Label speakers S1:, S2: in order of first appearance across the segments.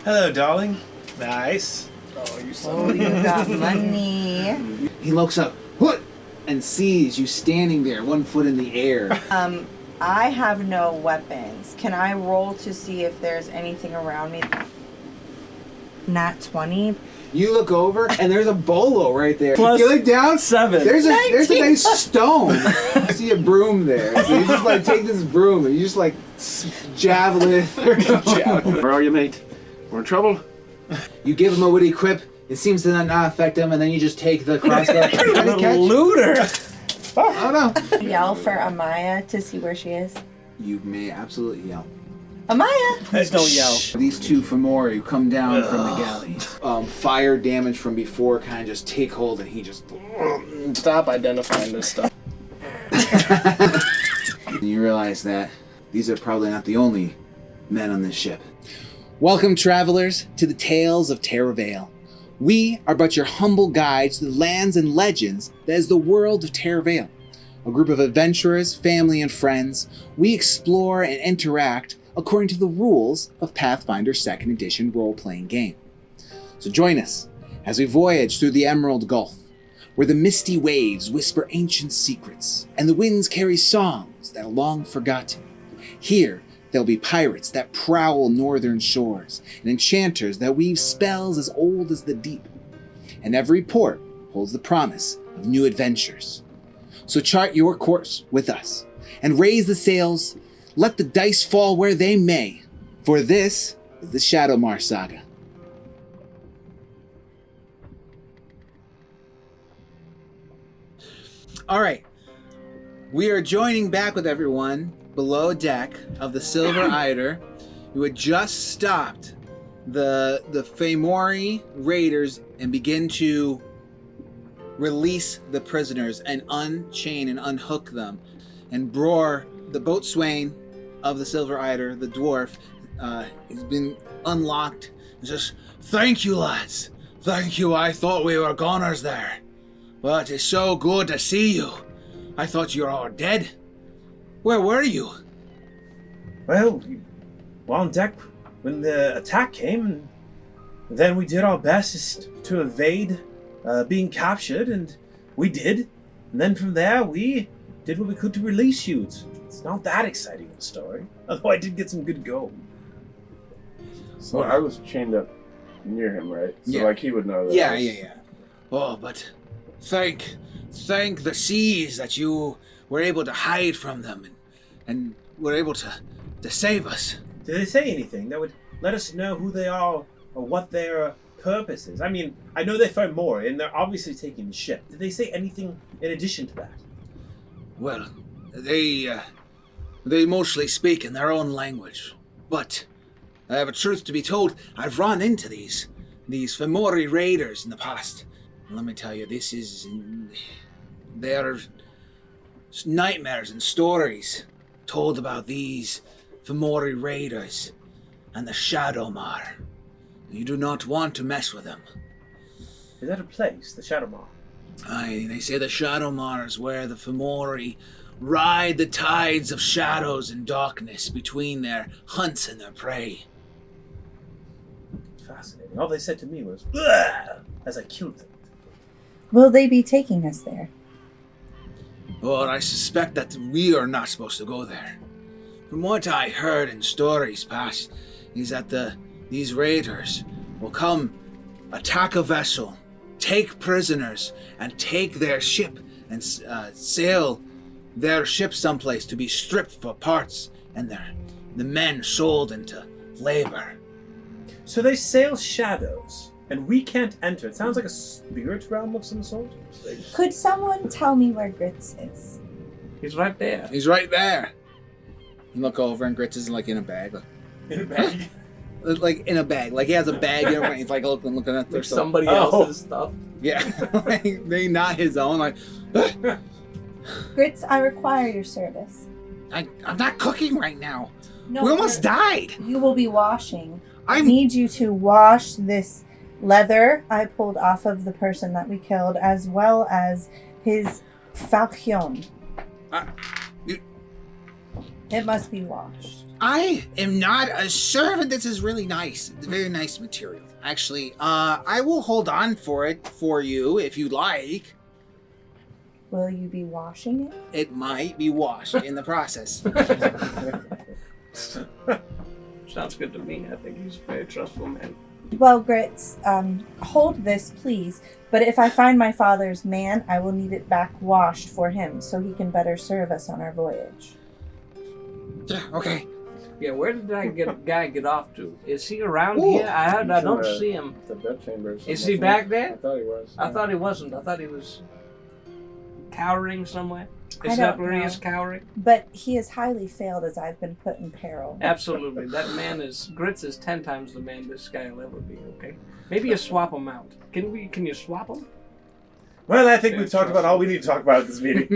S1: Hello, darling. Nice.
S2: Oh, you
S3: Oh, you got money.
S2: He looks up, what? And sees you standing there, 1 foot in the air.
S3: I have no weapons. Can I roll to see if there's anything around me? Nat 20.
S2: You look over, and there's a bolo right there.
S1: Plus
S2: you look down,
S1: 7.
S2: There's a nice stone. I see a broom there. So you just like take this broom and you just like javelin.
S4: Where are you, mate? We're in trouble?
S2: You give him a witty quip. It seems to not affect him, and then you just take the crossbow.
S1: Looter.
S2: Oh no.
S3: Yell for Amaya to see where she is.
S2: You may absolutely yell.
S3: Amaya!
S1: Please don't yell.
S2: These two Fomori come down from the galley. Fire damage from before kind of just take hold, and he just...
S4: Stop identifying this stuff.
S2: And you realize that these are probably not the only men on this ship. Welcome, travelers, to the Tales of TerraVale. We are but your humble guides to the lands and legends that is the world of TerraVale. A group of adventurers, family, and friends, we explore and interact according to the rules of Pathfinder 2nd Edition role-playing game. So join us as we voyage through the Emerald Gulf, where the misty waves whisper ancient secrets, and the winds carry songs that are long forgotten. Here, there'll be pirates that prowl northern shores, and enchanters that weave spells as old as the deep. And every port holds the promise of new adventures. So chart your course with us, and raise the sails, let the dice fall where they may, for this is the Shadowmar Saga. Alright, we are joining back with everyone below deck of the Silver Eider, who had just stopped the Fomori raiders and begin to release the prisoners and unchain and unhook them. And Bror, the boatswain of the Silver Eider, the dwarf, has been unlocked. And just, thank you, lads. Thank you. I thought we were goners there. But it's so good to see you. I thought you were all dead. Where were you?
S1: Well, we were on deck when the attack came, and then we did our best to evade being captured, and we did. And then from there, we did what we could to release you. It's not that exciting of a story, although I did get some good gold.
S4: So I was chained up near him, right? So
S2: Yeah.
S4: like he would know that.
S2: Yeah. Oh, but thank the seas that you were able to hide from them and were able to save us.
S1: Did they say anything that would let us know who they are or what their purpose is? I mean, I know they found more, and they're obviously taking the ship. Did they say anything in addition to that?
S2: Well, they mostly speak in their own language, but I have a truth to be told. I've run into these Fomori raiders in the past. And let me tell you, they are nightmares and stories told about these Fomori raiders and the Shadowmar. You do not want to mess with them.
S1: Is that a place, the Shadowmar?
S2: Aye, they say the Shadowmar is where the Fomori ride the tides of shadows and darkness between their hunts and their prey.
S1: Fascinating. All they said to me was, "Blah!" as I killed them.
S3: Will they be taking us there?
S2: Well, I suspect that we are not supposed to go there. From what I heard in stories past, is that these raiders will come, attack a vessel, take prisoners, and take their ship and sail their ship someplace to be stripped for parts, and the men sold into labor.
S1: So they sail shadows, and we can't enter. It sounds like a spirit realm of some sort.
S3: Could someone tell me where Gritz is?
S4: He's right there.
S2: He's right there. You look over and Gritz is like in a bag.
S1: In a bag?
S2: Like in a bag. Like he has a bag in front. He's like looking at their
S5: Like somebody else's stuff.
S2: Yeah. Like, they not his own. Like,
S3: Gritz, I require your service.
S2: I'm not cooking right now.
S3: No,
S2: We almost died.
S3: You will be washing. I
S2: I'm
S3: need you to wash this leather I pulled off of the person that we killed, as well as his falchion. It must be washed.
S2: I am not a servant. This is really nice. It's very nice material. Actually, I will hold on for it for you if you'd like.
S3: Will you be washing it?
S2: It might be washed in the process.
S5: Sounds good to me. I think he's a very trustful man.
S3: Well, Gritz, hold this, please. But if I find my father's man, I will need it back washed for him so he can better serve us on our voyage.
S2: Yeah, okay.
S5: Yeah, where did that guy get off to? Is he around here? I don't see him.
S4: The bed chamber.
S5: Is he back there?
S4: I thought he was.
S5: I thought he wasn't. I thought he was cowering somewhere.
S3: I
S5: Is
S3: don't
S5: that where he
S3: know.
S5: is cowering?
S3: But he is highly failed as I've been put in peril.
S5: Absolutely. That man is... Gritz is 10 times the man this guy will ever be, okay? Maybe you swap him out. Can you swap him?
S1: Well, I think we've talked about all we need to talk about at this meeting.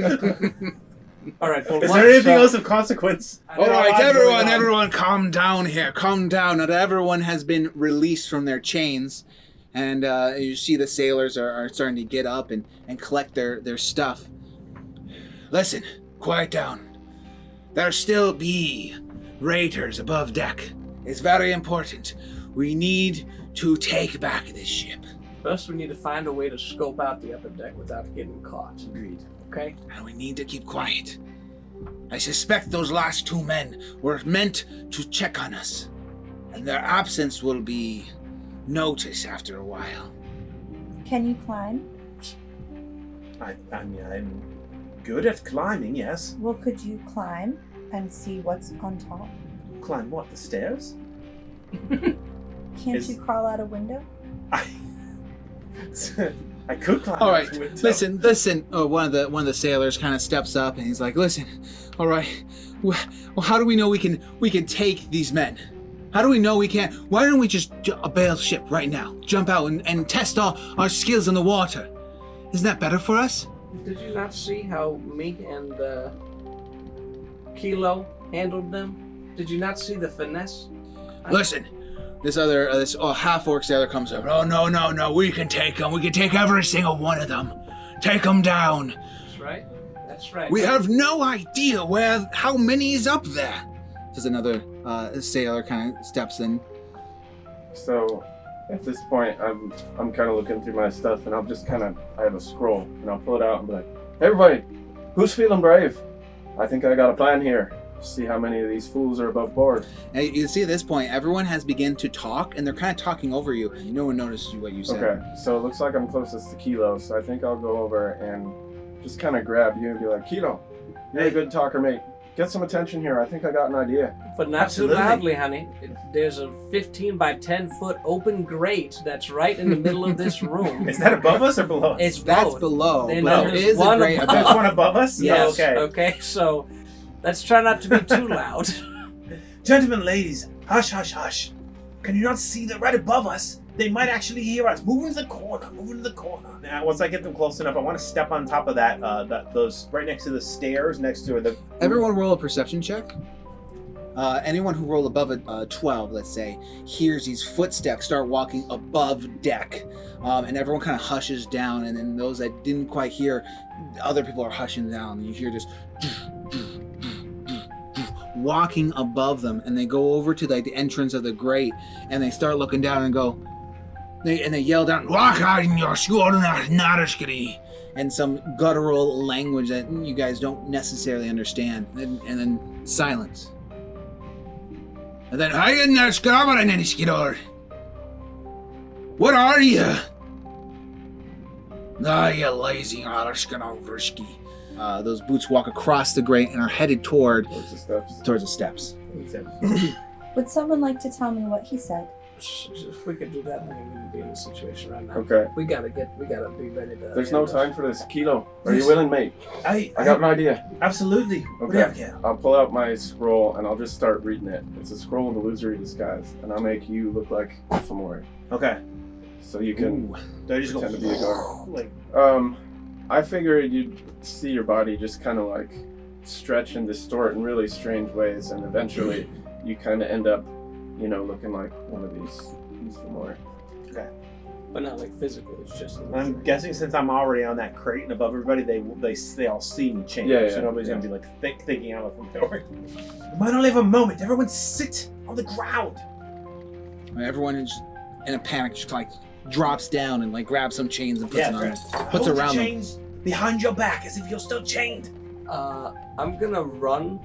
S5: All right. Well,
S1: Is there anything else of consequence?
S2: All right, everyone, calm down here. Calm down. Now that everyone has been released from their chains, and you see the sailors are starting to get up and collect their stuff. Listen, quiet down. There still be raiders above deck. It's very important. We need to take back this ship.
S5: First, we need to find a way to scope out the upper deck without getting caught.
S2: Agreed.
S5: Okay?
S2: And we need to keep quiet. I suspect those last 2 men were meant to check on us, and their absence will be noticed after a while.
S3: Can you climb?
S1: I mean, I'm good at climbing, yes.
S3: Well, could you climb and see what's on top?
S1: Climb what, the stairs?
S3: Can't you crawl out a window?
S1: I could climb.
S2: All right,
S1: out the window.
S2: listen. One of the sailors kind of steps up and he's like, "Listen, all right. Well, how do we know we can take these men? How do we know we can't? Why don't we just bail ship right now? Jump out and test all our skills in the water? Isn't that better for us?"
S5: Did you not see how Meek and Keylo handled them? Did you not see the finesse?
S2: Listen, this half-orc sailor comes up. "Oh, no, we can take them. We can take every single one of them. Take them down.
S5: That's right.
S2: We have no idea how many is up there." Says another sailor kind of steps in.
S4: So, at this point, I'm kind of looking through my stuff, and I have a scroll, and I'll pull it out and be like, "Hey, everybody, who's feeling brave? I think I got a plan here. See how many of these fools are above board."
S2: And you see at this point, everyone has begun to talk, and they're kind of talking over you. No one notices what you said.
S4: Okay, so it looks like I'm closest to Keylo, so I think I'll go over and just kind of grab you and be like, "Keylo, you're a good talker, mate. Get some attention here. I think I got an idea."
S5: But not
S1: Absolutely.
S5: too loudly, honey. There's a 15 by 10 foot open grate that's right in the middle of this room.
S1: Is that above us or below us?
S5: It's
S2: That's
S5: both.
S2: below,
S5: Then
S2: but there
S5: there's
S2: is a
S5: one
S2: grate
S5: above.
S1: There's
S2: above.
S1: one above us?
S5: Yes.
S1: Oh, okay.
S5: Okay, so let's try not to be too loud.
S1: Gentlemen, ladies, hush, hush, hush. Can you not see that right above us? They might actually hear us. Move into the corner. Now, once I get them close enough, I want to step on top of those right next to the stairs, next to the...
S2: Everyone roll a perception check. Anyone who rolled above a 12, let's say, hears these footsteps start walking above deck. And everyone kind of hushes down, and then those that didn't quite hear, other people are hushing down. And you hear just walking above them, and they go over to the entrance of the grate, and they start looking down and go, they yell down, and some guttural language that you guys don't necessarily understand, and then silence. And then, what are you? You lazy those boots walk across the grate and are headed towards
S4: Towards the steps.
S2: the steps.
S3: Would someone like to tell me what he said?
S5: If we could do that, I think we would be in a situation right now.
S4: Okay.
S5: We gotta be ready to.
S4: There's no time for this. Keylo, are you willing, mate? I got an idea.
S1: Absolutely.
S4: Okay. I'll pull out my scroll and I'll just start reading it. It's a scroll of illusory disguise, and I'll make you look like a Fomori.
S1: Okay.
S4: So you can
S1: Do I just
S4: pretend to be a guard.
S1: like
S4: I figured you'd see your body just kind of like stretch and distort in really strange ways, and eventually you kind of end up, looking like one of these Fomori.
S1: Okay.
S5: But not like physically. It's just.
S1: I'm guessing since I'm already on that crate and above everybody, they all see me change.
S4: Yeah,
S1: so nobody's gonna be like thinking I'm a Fomori. We might only have a moment. Everyone sit on the ground.
S2: Everyone is in a panic, just like drops down and like grabs some chains and puts it on it. Puts
S1: Hold
S2: it around
S1: the
S2: them.
S1: chains behind your back as if you're still chained.
S5: I'm gonna run.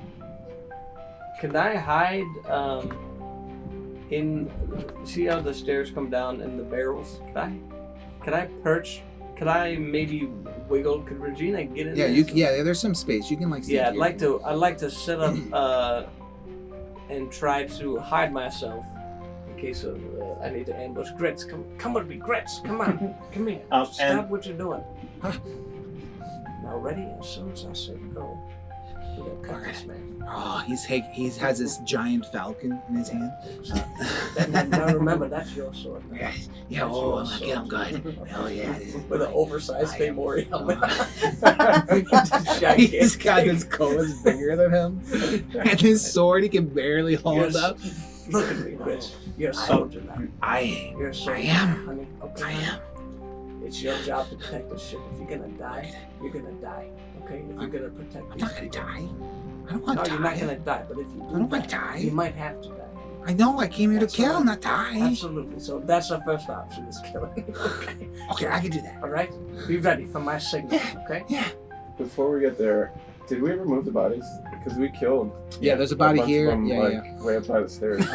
S5: Can I hide? See how the stairs come down in the barrels? Can I perch? Could I maybe wiggle? Could Regina get in?
S2: Yeah, there's some space. You can like.
S5: Yeah, I'd like to set up and try to hide myself in case of I need to ambush Gritz. Come with me, Gritz. Come on, come here. Stop what you're doing. Now ready? As soon as I say go, we're gonna cut this man.
S2: Oh, he has this giant falcon in his hand.
S5: Now remember, that's your sword.
S2: Yeah, I'm good. Hell yeah.
S5: With an oversized Fomori helmet.
S2: He's got this coat that's bigger than him. And his sword, he can barely hold up.
S5: Look at me, Gritz. You're a soldier now. You're a soldier.
S2: I am.
S5: Honey. Okay.
S2: I am.
S5: It's your job to protect the ship. If you're gonna die, you're gonna die. Okay? If you're gonna protect
S2: I'm not gonna die. I don't want to die.
S5: you're not gonna die, but if you do
S2: I don't want to die.
S5: you might have to die.
S2: I know, I came here to
S5: That's
S2: kill,
S5: fine.
S2: not die.
S5: Absolutely. So that's our first option, is killing. Okay.
S2: Okay, I can do that.
S5: Alright? Be ready for my signal, okay?
S2: Yeah.
S4: Before we get there, did we ever move the bodies? Because we killed.
S2: Yeah, there's a body
S4: bunch
S2: here.
S4: of them,
S2: Yeah.
S4: way up by the stairs.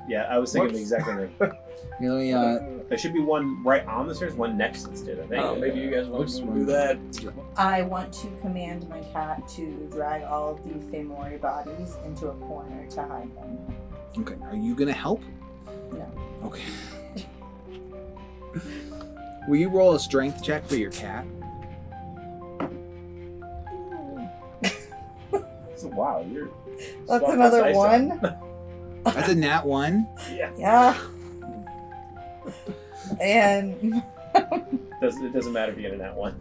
S1: Yeah, I was thinking the exact same thing.
S2: Here, let me,
S1: There should be one right on the stairs, one next to the stairs, I think.
S5: Oh, maybe you guys want to do that.
S3: I want to command my cat to drag all of the Fomori bodies into a corner to hide them.
S2: okay, are you gonna help?
S3: No.
S2: Okay. Will you roll a strength check for your cat?
S1: Wow, you're.
S3: That's
S1: swap
S3: another
S1: dice
S3: one.
S1: out.
S2: That's a nat 1.
S1: Yeah.
S3: Yeah. And
S1: It doesn't matter if you get a nat one.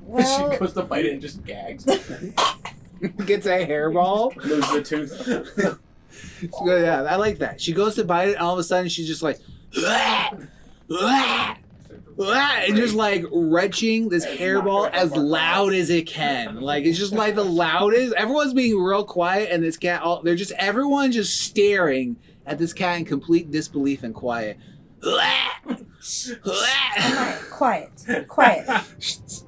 S3: well,
S5: She goes to bite it and just gags.
S2: Gets a hairball.
S1: Lose the tooth.
S2: Yeah, I like that. She goes to bite it, and all of a sudden she's just like, and just like retching this hairball as loud as it can. Like it's just like the loudest. Everyone's being real quiet, and this cat, everyone just staring at this cat in complete disbelief and quiet.
S3: Amaya, quiet.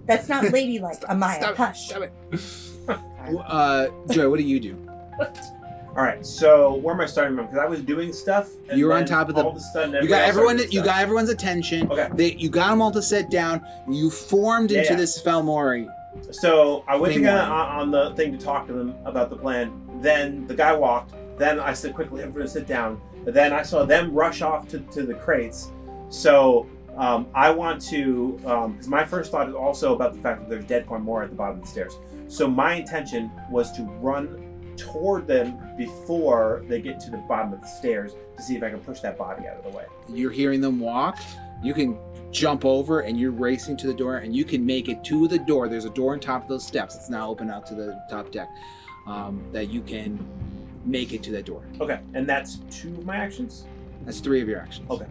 S3: That's not ladylike. Amaya,
S2: Stop it,
S3: hush.
S2: stop it. Joy, what do you do?
S1: All right, so where am I starting from? Because I was doing stuff. And
S2: You were on
S1: then
S2: top of the.
S1: all of a sudden,
S2: You got
S1: everybody else
S2: everyone.
S1: started
S2: You
S1: doing
S2: got everyone's attention.
S1: Okay.
S2: You got them all to sit down. You formed into this Falmori.
S1: stuff. So I went to
S2: Thing
S1: get
S2: one.
S1: on the thing to talk to them about the plan. Then the guy walked. Then I said quickly, everyone sit down. Then I saw them rush off to the crates. So I want to, because my first thought is also about the fact that there's dead Fomori at the bottom of the stairs. So my intention was to run toward them before they get to the bottom of the stairs to see if I can push that body out of the way.
S2: You're hearing them walk. You can jump over and you're racing to the door and you can make it to the door. There's a door on top of those steps. It's now open out to the top deck. That you can make it to that door.
S1: Okay, and that's 2 of my actions?
S2: That's 3 of your actions.
S1: Okay.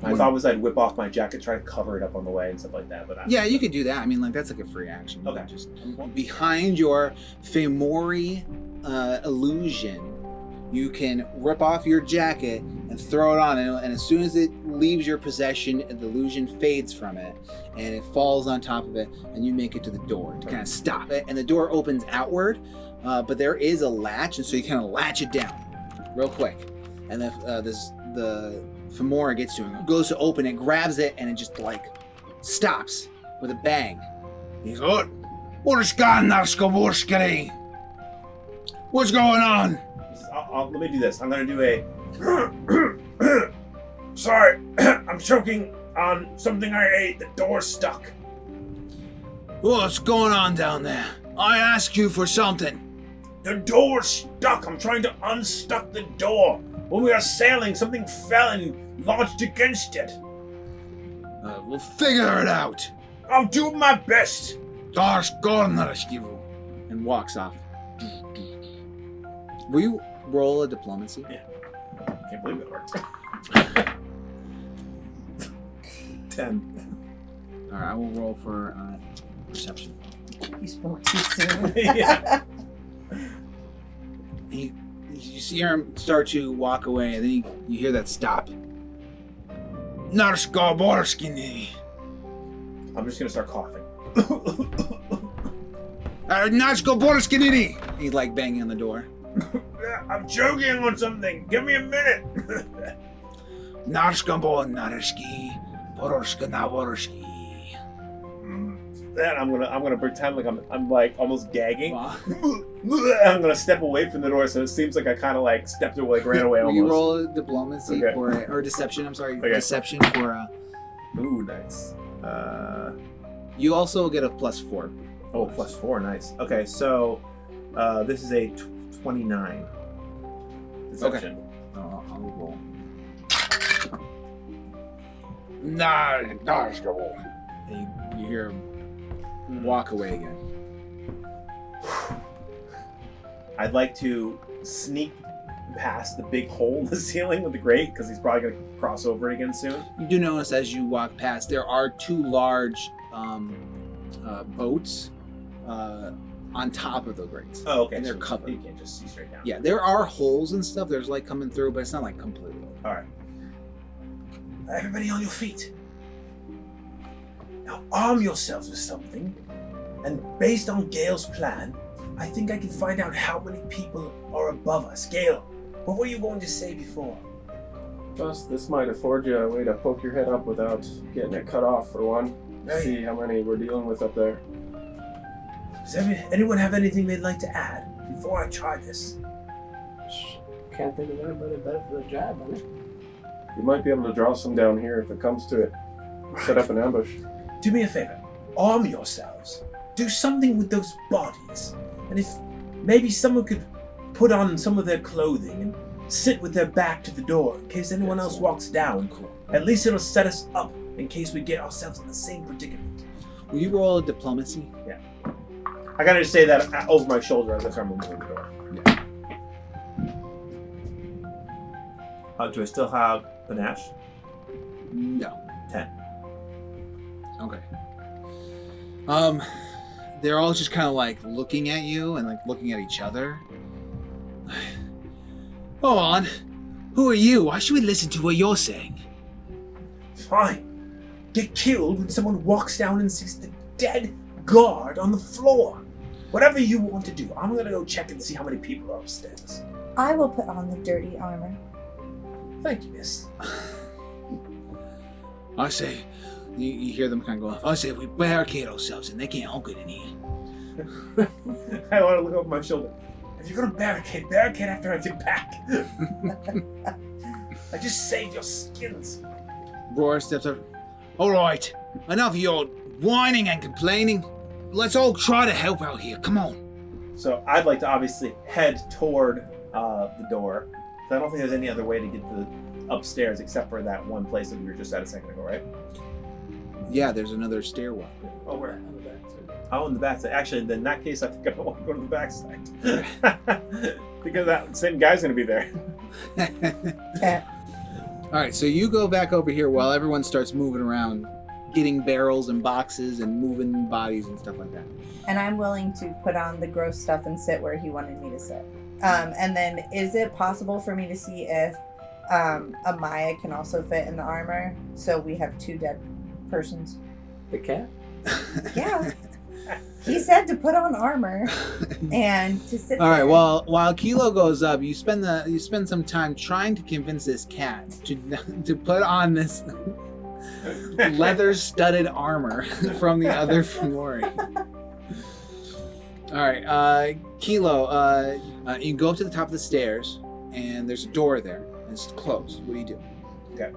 S1: My thought was I'd whip off my jacket, try to cover it up on the way and stuff like that. But
S2: Yeah, you could do that. I mean, like that's like a free action. You
S1: Okay.
S2: can just behind your Fomori illusion, you can rip off your jacket and throw it on, and as soon as it leaves your possession, the illusion fades from it, and it falls on top of it, and you make it to the door to kind of stop it, and the door opens outward, but there is a latch, and so you kind of latch it down real quick, and then the Fomori gets to him, goes to open it, grabs it, and it just like stops with a bang. He's like, what's going on?
S1: let me do this. I'm going to do a sorry. I'm choking on something I ate. The door's stuck.
S2: What's going on down there? I asked you for something.
S1: The door's stuck. I'm trying to unstuck the door. When we were sailing, something fell and lodged against it.
S2: We'll figure it out.
S1: I'll do my best.
S2: And walks off. Will you roll a diplomacy?
S1: Yeah. Can't believe it worked. 10.
S2: All right, I will roll for perception.
S3: You spoke too soon.
S1: Yeah.
S2: You see him start to walk away, and then you hear that stop. Narskoborskini.
S1: I'm just gonna start coughing.
S2: Narskoborskini. He's like banging on the door.
S1: I'm choking on something. Give me a minute.
S2: Narskoborski. Boroskanavoruski.
S1: Then I'm gonna pretend like I'm like almost gagging.
S2: Wow.
S1: I'm gonna step away from the door, so it seems like I kind of like stepped away, like ran away
S2: Will
S1: almost.
S2: you roll a diplomacy
S1: Okay.
S2: for or deception? I'm sorry,
S1: Okay.
S2: deception for.
S1: Ooh, nice.
S2: You also get a +4.
S1: Oh, +4, nice. Okay, so this is a 29. Deception.
S2: I'll roll. You hear him walk away again.
S1: I'd like to sneak past the big hole in the ceiling with the grate, because he's probably gonna cross over it again soon.
S2: You do notice as you walk past, there are 2 large boats on top of the grates.
S1: Oh, okay.
S2: And they're
S1: so
S2: covered.
S1: You can't just see straight down.
S2: Yeah, there are holes and stuff. There's light coming through, but it's not like completely open.
S1: All right. Everybody on your feet. Now arm yourselves with something, and based on Gale's plan, I think I can find out how many people are above us. Gale, what were you going to say before?
S4: Plus, this might afford you a way to poke your head up without getting it cut off, for one.
S1: Right.
S4: See how many we're dealing with up there.
S1: Does anyone have anything they'd like to add before I try this?
S5: Can't think of anybody better for the job, man.
S4: You might be able to draw some down here if it comes to it. Set up an ambush.
S1: Do me a favor. Arm yourselves. Do something with those bodies. And if maybe someone could put on some of their clothing and sit with their back to the door in case anyone else walks down. At least it'll set us up in case we get ourselves in the same predicament.
S2: Will you roll a diplomacy?
S1: I gotta just say that over my shoulder as I start moving through the door. Do I still have panache?
S2: No.
S1: 10.
S2: Okay. They're all just kind of like looking at you and like looking at each other. Hold on. Who are you? Why should we listen to what you're saying?
S1: Fine. Get killed when someone walks down and sees the dead guard on the floor. Whatever you want to do, I'm gonna go check and see how many people are upstairs.
S3: I will put on the dirty armor.
S1: Thank you, miss.
S2: I say, you hear them kind of go off. I say, we barricade ourselves and they can't all get in here.
S1: I want to look over my shoulder. If you're gonna barricade after I get back. I just saved your skins.
S2: Roar steps up. All right, enough of your whining and complaining. Let's all try to help out here. Come on.
S1: So I'd like to obviously head toward the door. So I don't think there's any other way to get upstairs except for that one place that we were just at a second ago, right?
S2: Yeah, there's another stairwell.
S1: Oh, where?
S5: On the back side.
S1: Oh, in the back side. Actually, in that case, I think I don't want to go to the back side. Because that same guy's going to be there.
S3: Yeah.
S2: All right, so you go back over here while everyone starts moving around, getting barrels and boxes and moving bodies and stuff like that.
S3: And I'm willing to put on the gross stuff and sit where he wanted me to sit. And then is it possible for me to see if Amaya can also fit in the armor? So we have 2 dead persons.
S5: The cat?
S3: Yeah. He said to put on armor and to sit
S2: All right.
S3: there.
S2: Well, while Keylo goes up, you spend some time trying to convince this cat to put on this leather-studded armor from the other Fomori. All right, Keylo, you go up to the top of the stairs, and there's a door there, and it's closed. What do you do?
S1: Okay.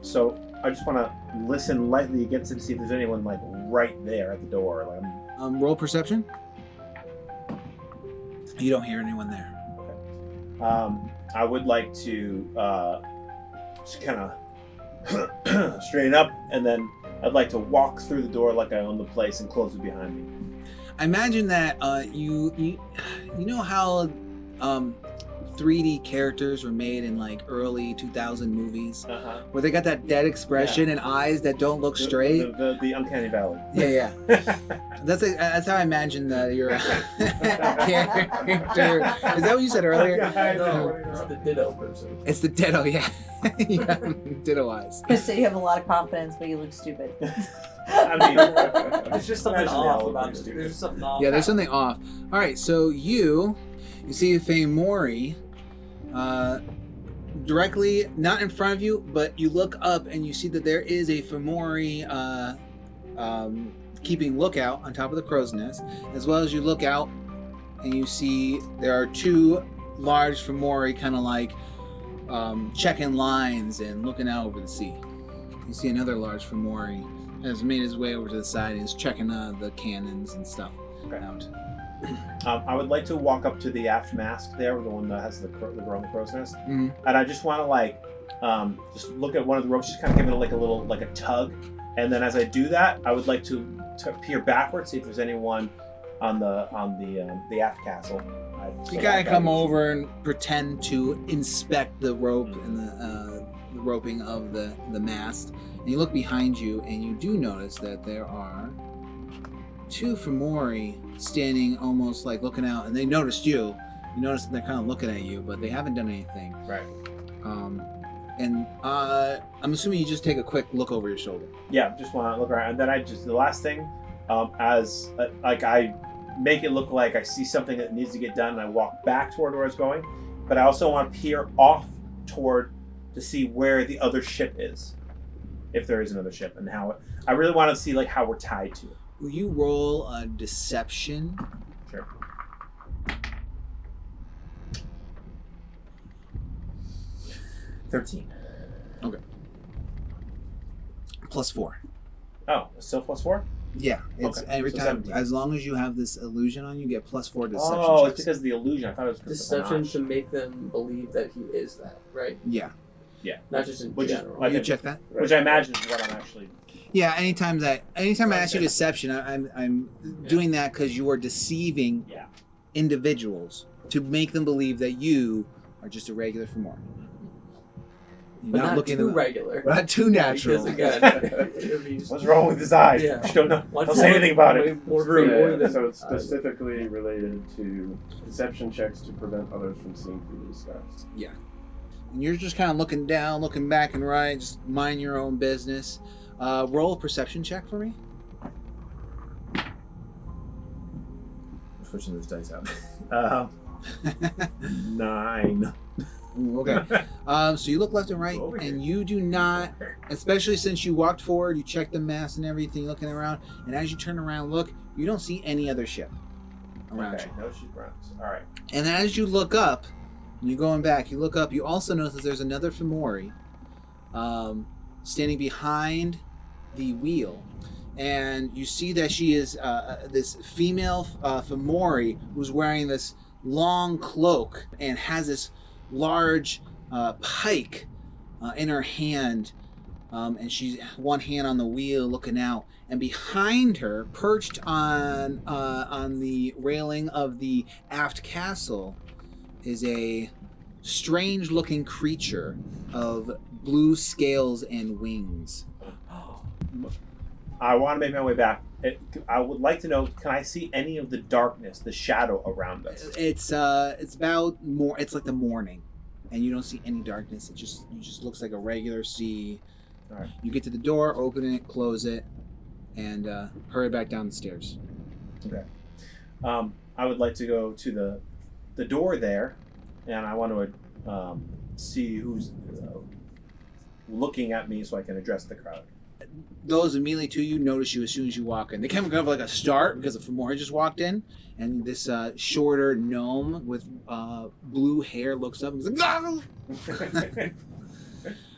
S1: So I just want to listen lightly against it to see if there's anyone like right there at the door. Like,
S2: Roll perception. You don't hear anyone there.
S1: okay. I would like to just kind of straighten up, and then I'd like to walk through the door like I own the place and close it behind me.
S2: I imagine that you know how 3D characters were made in like early 2000 movies, where they got that dead expression and eyes that don't look straight.
S1: The Uncanny Valley.
S2: Yeah. That's how I imagine your character. Is that what you said earlier?
S5: No, it's the Ditto person.
S2: It's the Ditto, yeah. Yeah, Ditto eyes.
S3: So you have a lot of confidence, but you look stupid.
S1: I mean,
S5: There's just something
S1: Imagine they
S5: off
S1: all
S5: about
S1: look
S5: this.
S1: stupid.
S5: There's something off.
S2: Yeah, there's something off. All right, so you see Famori directly, not in front of you, but you look up and you see that there is a Famori keeping lookout on top of the crow's nest, as well as you look out and you see there are two large Famori kind of like checking lines and looking out over the sea. You see another large Famori has made his way over to the side and is checking the cannons and stuff out.
S1: I would like to walk up to the aft mast there, the one that has the girl in the crow's nest,
S2: Mm-hmm.
S1: and I just want to like just look at one of the ropes, just kind of give it like a little like a tug, and then as I do that, I would like to peer backwards, see if there's anyone on the aft castle.
S2: You gotta come over and pretend to inspect the rope and the roping of the mast. And you look behind you, and you do notice that there are two Famori standing almost like looking out, and they noticed you. You notice that they're kind of looking at you, but they haven't done anything.
S1: Right.
S2: And I'm assuming you just take a quick look over your shoulder.
S1: Yeah, just want to look around, and then the last thing, as like I make it look like I see something that needs to get done, and I walk back toward where I was going, but I also want to peer off toward to see where the other ship is, if there is another ship, and how I really want to see like how we're tied to it.
S2: Will you roll a deception?
S1: Sure. $13.
S2: Okay. +4.
S1: Oh, it's still +4?
S2: Yeah, it's
S1: Okay,
S2: every
S1: so
S2: time.
S1: 17.
S2: As long as you have this illusion on, you get +4 deception
S1: Oh,
S2: checks.
S1: it's because of the illusion. I thought it was because of the
S5: Deception
S1: notch.
S5: to make them believe that he is that, right?
S2: Yeah.
S5: Not just in
S1: Which is-
S5: general.
S1: I
S2: You
S1: think-
S2: check that?
S1: Which I imagine is what I'm actually.
S2: Yeah. Anytime I ask you deception, I'm doing that because you are deceiving
S1: Yeah.
S2: individuals to make them believe that you are just a regular Famori. You're
S5: But not
S2: looking
S5: too
S2: at
S5: regular.
S2: not too natural.
S5: Because again, it'd be
S1: What's wrong with his eyes?
S5: Yeah.
S1: Just don't know.
S5: Much
S1: Don't say
S5: more-
S1: anything about
S5: way
S1: it.
S5: more
S1: Screw it.
S5: more
S4: Yeah,
S5: than
S4: so it's
S5: I would.
S4: specifically related to deception checks to prevent others from seeing through the disguise.
S2: And you're just kind of looking down, looking back and right, just mind your own business. Roll a perception check for me.
S1: I'm switching this dice out. 9.
S2: Ooh, okay. So you look left and right,
S1: Over here.
S2: and you do not, especially since you walked forward, you checked the mast and everything, looking around, and as you turn around and look, you don't see any other ship around
S1: Okay,
S2: you.
S1: no sheep runs. All right.
S2: And as you look up, and you're going back, you look up, you also notice there's another Famori standing behind the wheel. And you see that she is this female Famori who's wearing this long cloak and has this large pike in her hand. And she's one hand on the wheel looking out. And behind her, perched on the railing of the aft castle, is a strange-looking creature of blue scales and wings.
S1: I want to make my way back. I would like to know, can I see any of the darkness, the shadow around us?
S2: It's about more. It's like the morning, and you don't see any darkness. It just looks like a regular sea.
S1: All right.
S2: You get to the door, open it, close it, and hurry back down the stairs.
S1: Okay. I would like to go to the door there, and I want to see who's looking at me so I can address the crowd.
S2: Those immediately to you notice you as soon as you walk in. They kind of like a start because the Famori just walked in, and this shorter gnome with blue hair looks up and he's like, "No!"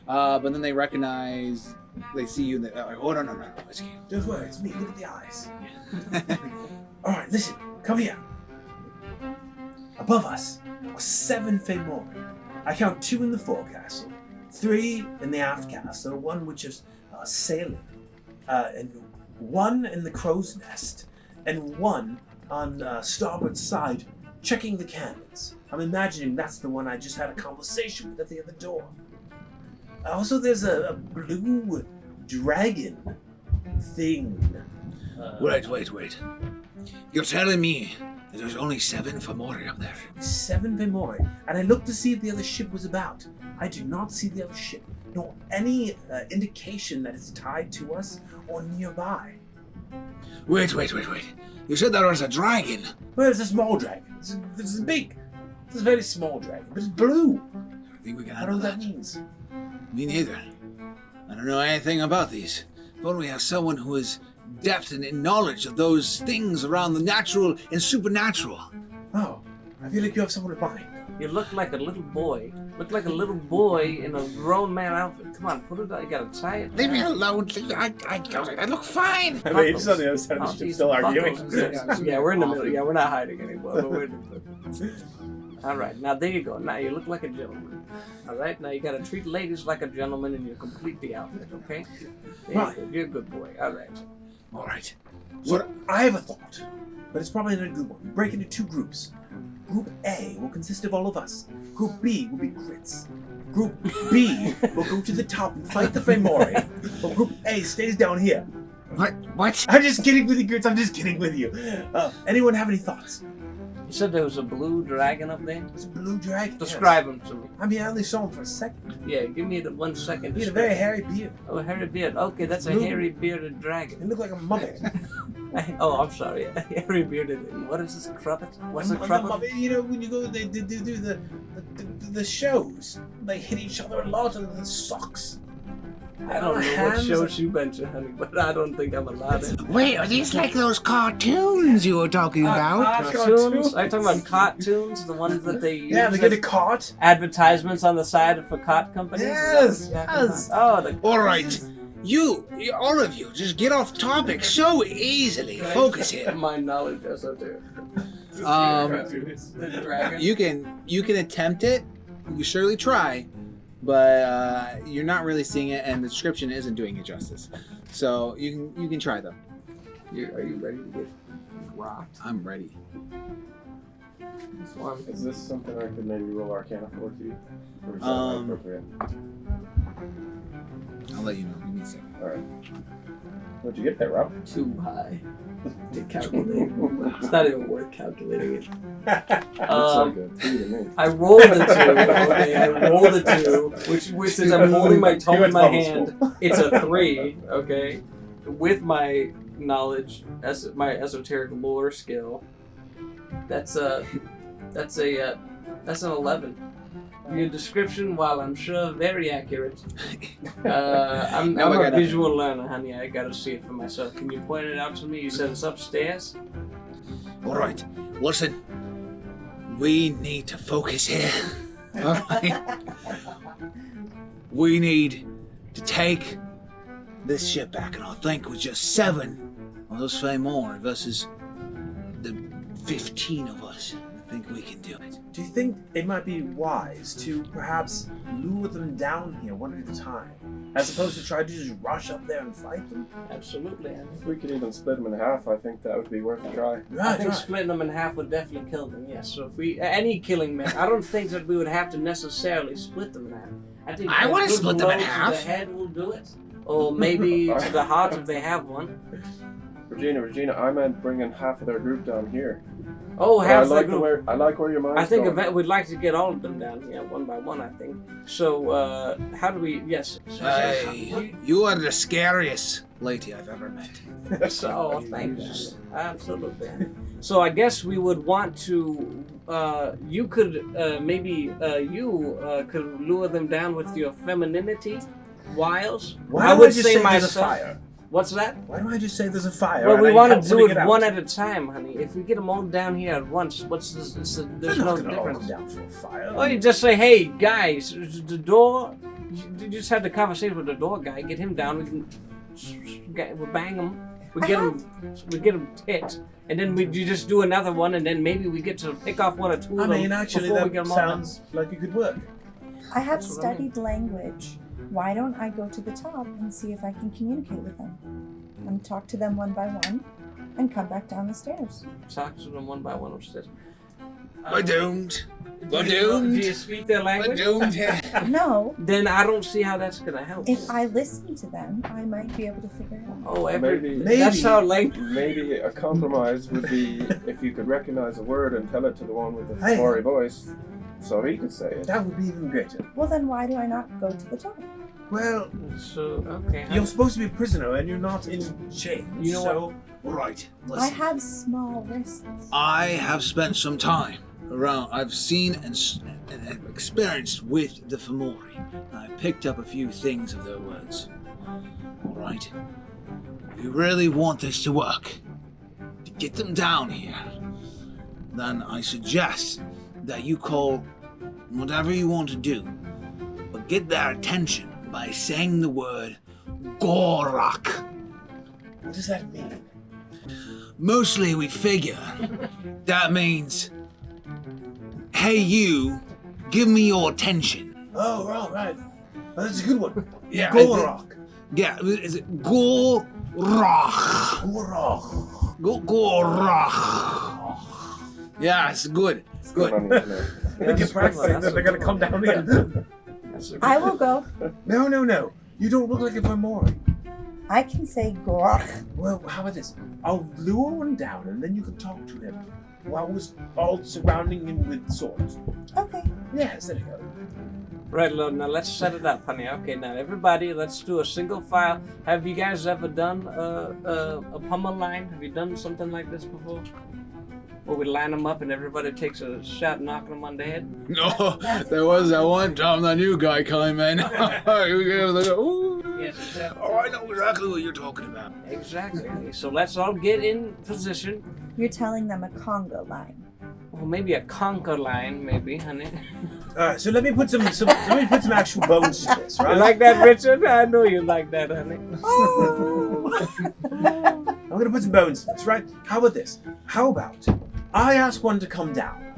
S2: but then they see you, and they're like, oh, no, it's you.
S1: Don't worry, it's me. Look at the eyes. All right, listen. Come here. Above us are 7 Femori. I count 2 in the forecastle, 3 in the aft castle, 1 which is sailing, and 1 in the crow's nest, and 1 on starboard side checking the cannons. I'm imagining that's the one I just had a conversation with at the other door. Also, there's a blue dragon thing.
S6: Wait. You're telling me that there's only 7 Femori up there?
S1: 7 Femori, and I looked to see if the other ship was about. I do not see the other ship, nor any indication that it's tied to us or nearby.
S6: Wait. You said there was a dragon.
S1: Well, it's a small dragon. This is big. This is a very small dragon, but it's blue.
S6: I think we can
S1: I don't
S6: handle
S1: know what
S6: that.
S1: that means.
S6: Me neither. I don't know anything about these. If only we have someone who is depth and in knowledge of those things around the natural and supernatural.
S1: Oh, I feel like you have someone in mind.
S5: You look like a little boy. Look like a little boy in a grown man outfit. Come on, put it on. You gotta tie it.
S6: Leave me alone. I look fine.
S1: I mean, just on the other side of the ship, still arguing.
S5: Yeah, we're in the middle. Yeah, we're not hiding anymore. But we're in the middle. All right, now there you go. Now you look like a gentleman. All right, now you gotta treat ladies like a gentleman, and you complete the outfit. Okay?
S1: Right.
S5: You're a good boy. All right.
S6: All right.
S1: So I have a thought, but it's probably not a good one. We break into 2 groups. Group A will consist of all of us. Group B will be Gritz. Group B will go to the top and fight the Femori, but Group A stays down here.
S6: What?
S1: I'm just kidding with you, Gritz. I'm just kidding with you. Anyone have any thoughts?
S5: You said there was a blue dragon up there?
S1: It's a blue dragon.
S5: Describe him to me.
S1: I mean, I only saw him for a second.
S5: Yeah, give me the 1 second.
S1: He had a very hairy beard.
S5: Oh, a hairy beard. Okay, that's a
S1: Blue.
S5: hairy bearded dragon.
S1: He looked like a muppet.
S5: I'm sorry. A hairy bearded. What is this? Cruppet? What's a cruppet?
S1: You know, when you go, they do the shows. They hit each other a lot in the socks.
S5: I don't know what shows you been to, honey, but I don't think I'm allowed in.
S6: Wait, are these like those cartoons you were talking about?
S5: Cartoons? Are you talking about cartoons? The ones that they use?
S1: Yeah, they get a cart.
S5: Advertisements on the side for cart companies?
S1: Yes,
S5: Yeah,
S1: yes.
S5: Oh,
S6: All right. You, all of you, just get off topic so easily. Focus here.
S5: My knowledge is out there.
S2: The dragon. You can attempt it. You can surely try, but you're not really seeing it, and the description isn't doing it justice. So you can try though.
S5: Are you ready to get rocked?
S2: I'm ready.
S5: This one.
S4: Is this something I could maybe roll Arcana for you? Or is that not appropriate?
S2: I'll let you know. Give me a second.
S4: Alright. What'd you get there, Rob?
S5: Too high to calculate. It's not even worth calculating it.
S4: That's so good. Two to me.
S5: I rolled a 2. Okay, I rolled a 2, which is I'm holding my tome in my hand. It's a 3. Okay, with my knowledge, my esoteric lore skill. That's an 11. Your description, while I'm sure very accurate, I'm a visual learner, honey. I gotta see it for myself. Can you point it out to me? You said it's upstairs?
S6: All right. Listen, we need to focus here. All right? We need to take this ship back, and I think with just 7 of those Femori versus the 15 of us, I think we can do it.
S1: Do you think it might be wise to perhaps lure them down here one at a time, as opposed to try to just rush up there and fight them?
S5: Absolutely, honey.
S4: If we could even split them in half, I think that would be worth a try.
S5: I think splitting them in half would definitely kill them, yes. So if we, any killing man, I don't think that we would have to necessarily split them in half. I think
S6: I want to split them in
S5: blows to
S6: half.
S5: the head will do it. Or maybe to the heart if they have one.
S4: Regina, I meant bringing half of their group down here.
S5: Oh,
S4: I
S5: half
S4: like
S5: the group.
S4: I like where your mind's
S5: I think
S4: going.
S5: we'd like to get all of them down here, one by one, I think. So, how do we, yes.
S6: You are the scariest lady I've ever met.
S5: So, thank you. Absolutely. So I guess we would want to, you could, could lure them down with your femininity wiles.
S1: Why would you say there's a fire?
S5: What's that?
S1: Why don't I just say there's a fire?
S5: Well, we want to do it
S1: out?
S5: one at a time, honey. If we get them all down here at once, what's this? There's
S1: I'm
S5: no
S1: not gonna all
S5: difference.
S1: come down for a fire.
S5: Oh, you just say, hey, guys, the door, You just had the conversation with the door guy. Get him down. We'll bang him. We get him hit, and then you just do another one, and then maybe we get to pick off one or two of them.
S1: I mean, actually, that sounds like it could work.
S3: I have studied language. Why don't I go to the top and see if I can communicate with them? And talk to them one by one, and come back down the stairs.
S5: Talk to them one by one upstairs.
S6: We're doomed. We're
S5: Do
S6: doomed.
S5: you speak their language?
S6: We're doomed here.
S3: No.
S5: Then I don't see how that's gonna help.
S3: If I listen to them, I might be able to figure it out.
S5: Oh,
S4: Maybe.
S5: That's how language.
S4: Maybe a compromise would be if you could recognize a word and tell it to the one with the
S1: Hey.
S4: Fomori voice, so he could say it.
S1: That would be even greater.
S3: Well, then why do I not go to the top?
S1: Well,
S5: So okay.
S1: you're supposed to be a prisoner and you're not in chains.
S5: You know
S1: so
S6: Right.
S3: I
S6: Listen.
S3: have small wrists.
S6: I have spent some time around. I've seen and experienced with the Fomori. I've picked up a few things of their words. All right. If you really want this to work, to get them down here, then I suggest that you call whatever you want to do, but get their attention by saying the word Gorak.
S1: what does that mean?
S6: Mostly we figure that means, hey you, give me your attention.
S1: Oh, right. Well, that's a good one.
S6: Yeah,
S1: Gorak.
S6: Yeah, is it Gorak?
S1: Gorak.
S6: Gorak. Yeah, it's good. It's good.
S1: They get practicing, then they're gonna come down again.
S3: I will go.
S1: No. You don't look like a Fomori.
S3: I can say Gork.
S1: Well, how about this? I'll lure one down and then you can talk to him while we're all surrounding him with swords.
S3: Okay.
S1: Yes, there you go.
S5: Right, Lord. Now let's set it up, honey. Okay, now everybody, let's do a single file. Have you guys ever done a pummel line? Have you done something like this before? Where we line them up and everybody takes a shot knocking them on the head?
S6: No, there was that one time that new guy came in. Ooh.
S5: Yes, exactly.
S6: Oh, I know exactly what you're talking about.
S5: Exactly. Honey. So let's all get in position.
S3: You're telling them a Congo line.
S5: Well, maybe a conker line, maybe, honey.
S1: Alright, so let me put some actual bones to this, right?
S5: You like that, Richard? I know you like that, honey.
S1: I'm gonna put some bones to this, right? How about this? How about I ask one to come down,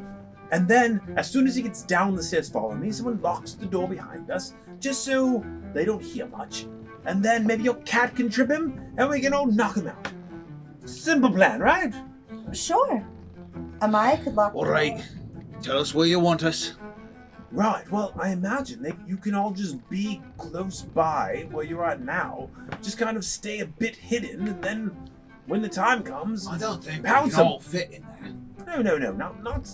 S1: and then as soon as he gets down the stairs following me, someone locks the door behind us, just so they don't hear much. And then maybe your cat can trip him, and we can all knock him out. Simple plan, right?
S3: Sure. Amaya could lock the
S6: All
S3: door.
S6: right, tell us where you want us.
S1: Right, well, I imagine that you can all just be close by where you're at now, just kind of stay a bit hidden, and then when the time comes,
S6: I don't think we
S1: pounce
S6: can
S1: him.
S6: all fit in there.
S1: No, not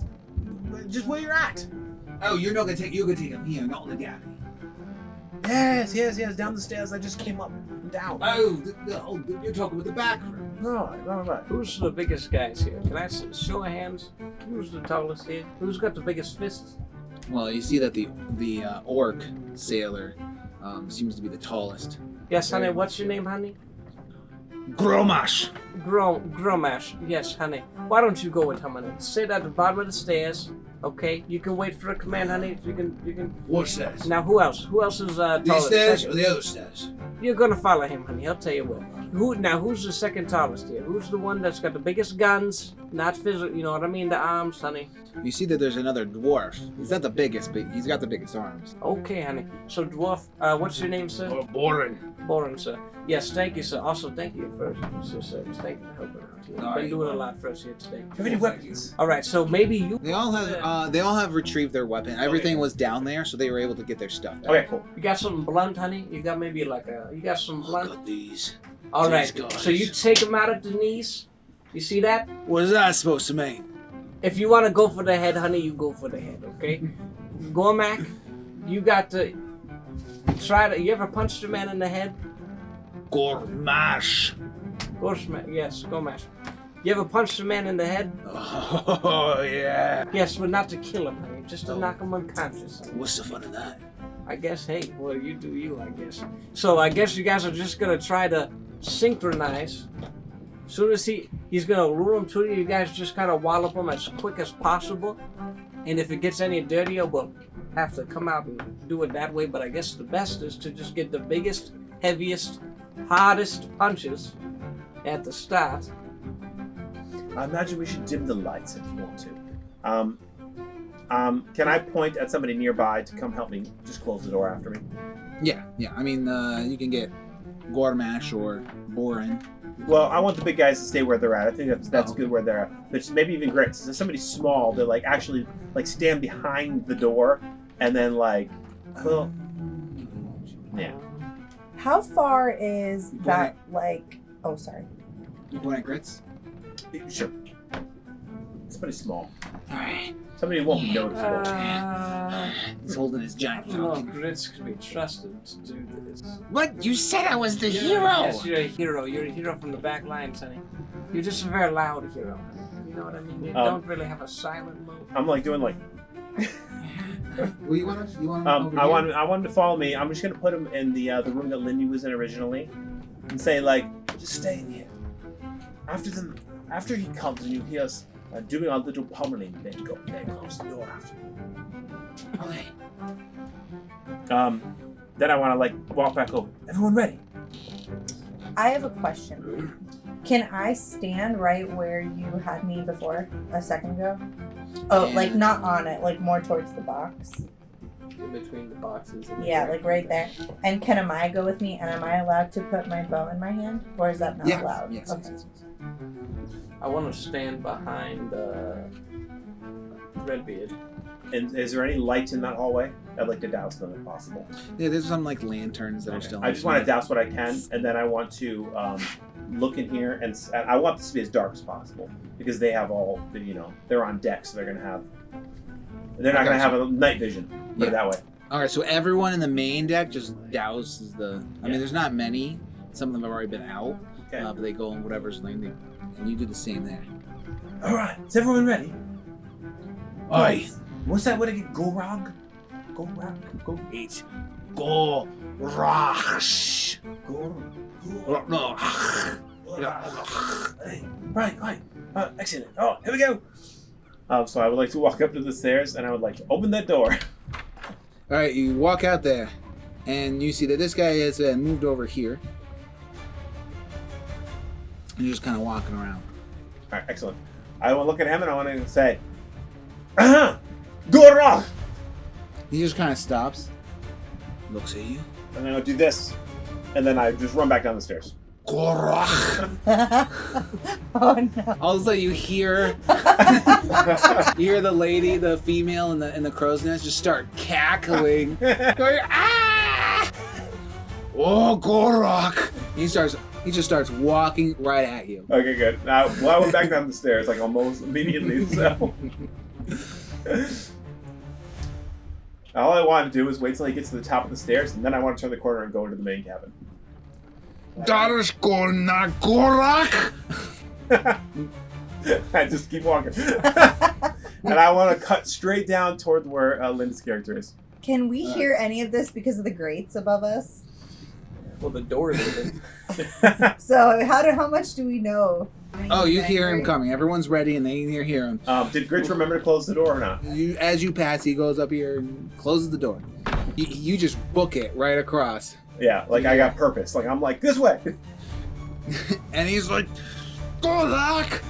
S1: just where you're at.
S6: Oh, you're gonna take him here, not in the galley.
S1: Yes, down the stairs I just came up and down.
S6: Oh, you're talking about the back room.
S1: Right.
S5: Who's the biggest guys here? Can I show of hands? Who's the tallest here? Who's got the biggest fists?
S2: Well, you see that the orc sailor seems to be the tallest.
S5: Yes, honey. What's your name, honey?
S6: Gromash.
S5: Gromash. Yes, honey. Why don't you go with him, honey? Sit at the bottom of the stairs. Okay, you can wait for a command, honey. You can.
S6: What stairs?
S5: Now, who else? Who else is
S6: These
S5: tallest?
S6: stairs
S5: Second?
S6: or the other stairs?
S5: You're gonna follow him, honey. I'll tell you what. Who's the second tallest here? Who's the one that's got the biggest guns? Not physical, you know what I mean? The arms, honey.
S2: You see that there's another dwarf. He's not the biggest, but he's got the biggest arms.
S5: Okay, honey. So, dwarf, what's your name, sir?
S6: Or boring.
S5: Boren, sir. Yes, thank you, sir. Also, thank you for your service. Thank you for helping out here. You've been doing a lot for us here today.
S1: Have any weapons?
S5: All right, so maybe you.
S2: They all have retrieved their weapon. Everything was down there, so they were able to get their stuff back.
S1: Okay, cool.
S5: You got something blunt, honey? You got maybe you got some blunt?
S6: Got these.
S5: All right.
S6: these guys.
S5: So you take them out at the knees. You see that?
S6: What is that supposed to mean?
S5: If you want to go for the head, honey, you go for the head. Okay. Gormac, you got to try to. You ever punched a man in the head?
S6: Gormash.
S5: Yes, Gormash. You ever punched a man in the head?
S6: Oh, yeah.
S5: Yes, but not to kill him, honey. Just to knock him unconscious.
S6: What's the fun of that?
S5: I guess, hey, well, you do you, I guess. So I guess you guys are just gonna try to synchronize. As soon as he's gonna lure him to you, you guys just kind of wallop him as quick as possible. And if it gets any dirtier, we'll have to come out and do it that way, but I guess the best is to just get the biggest, heaviest, hardest punches at the start.
S1: I imagine we should dim the lights if you want to. Can I point at somebody nearby to come help me just close the door after me?
S2: Yeah. I mean, you can get Gormash or Borin.
S1: Well, I want the big guys to stay where they're at. I think that's good where they're at. But maybe even Gritz. If somebody small, they like actually like stand behind the door and then like, well, yeah.
S3: How far is that? Like, oh, sorry.
S2: You point at Gritz?
S1: Sure. Somebody small.
S2: All right.
S1: Somebody who won't be noticeable.
S2: He's holding his giant falcon.
S5: Gritz can be trusted to do this.
S6: What? You said I was the hero!
S5: Yes, you're a hero. You're a hero from the back line, Sonny. You're just a very loud hero. You know what I mean? You don't really have a silent mode.
S1: I'm like doing like.
S2: Well, you want to?
S1: I want him to follow me. I'm just gonna put him in the room that Lindy was in originally, and say like, just stay in here. After he comes and you hear us doing our little pummeling, then go there, close the door after me.
S2: Okay.
S1: Then I want to like walk back over. Everyone ready?
S3: I have a question. Can I stand right where you had me before a second ago? Oh, like not on it, like more towards the box.
S5: In between the boxes. And
S3: Yeah, like right there. And can Amaya go with me? And am I allowed to put my bow in my hand, or is that not allowed?
S2: Yes.
S3: Okay.
S2: Yes.
S5: I want to stand behind Redbeard.
S1: And is there any lights in that hallway? I'd like to douse them if possible.
S2: Yeah, there's some like lanterns that are still.
S1: I just want to douse what I can, and then I want to look in here, and I want this to be as dark as possible because they have all the, they're on deck, so they're not gonna have a night vision. Put it that way.
S2: All right, so everyone in the main deck just douses the. I mean, there's not many. Some of them have already been out, but they go in whatever's landing, and you do the same there.
S1: All right, is everyone ready?
S6: Aye.
S1: What's that word again? Gorog?
S6: It's Gorash. No.
S1: Right. Excellent. Oh, here we go. So I would like to walk up to the stairs, and I would like to open that door.
S2: All right, you walk out there, and you see that this guy has moved over here. And you're just kind of walking around.
S1: All right, excellent. I want to look at him, and I want to say, Gorog!
S2: He just kind of stops, looks at you.
S1: And then I'll do this, and then I just run back down the stairs.
S2: Gorach!
S3: Oh no.
S2: All of a sudden you hear the lady, the female in the crow's nest just start cackling. Going, ah! Oh, Gorach! He just starts walking right at you.
S1: Okay, good. Now, I went back down the stairs, like almost immediately, so. All I want to do is wait till he gets to the top of the stairs, and then I want to turn the corner and go into the main cabin.
S2: Gorach!
S1: I just keep walking. And I want to cut straight down toward where Linda's character is.
S3: Can we hear any of this because of the grates above us?
S5: Well, the door is open.
S3: So how much do we know?
S2: Oh, you hear him coming. Everyone's ready, and they hear him.
S1: Did Gritz remember to close the door or not?
S2: As you pass, he goes up here and closes the door. You just book it right across.
S1: Yeah, like I got purpose. Like I'm like, this way.
S2: And he's like, Gorach!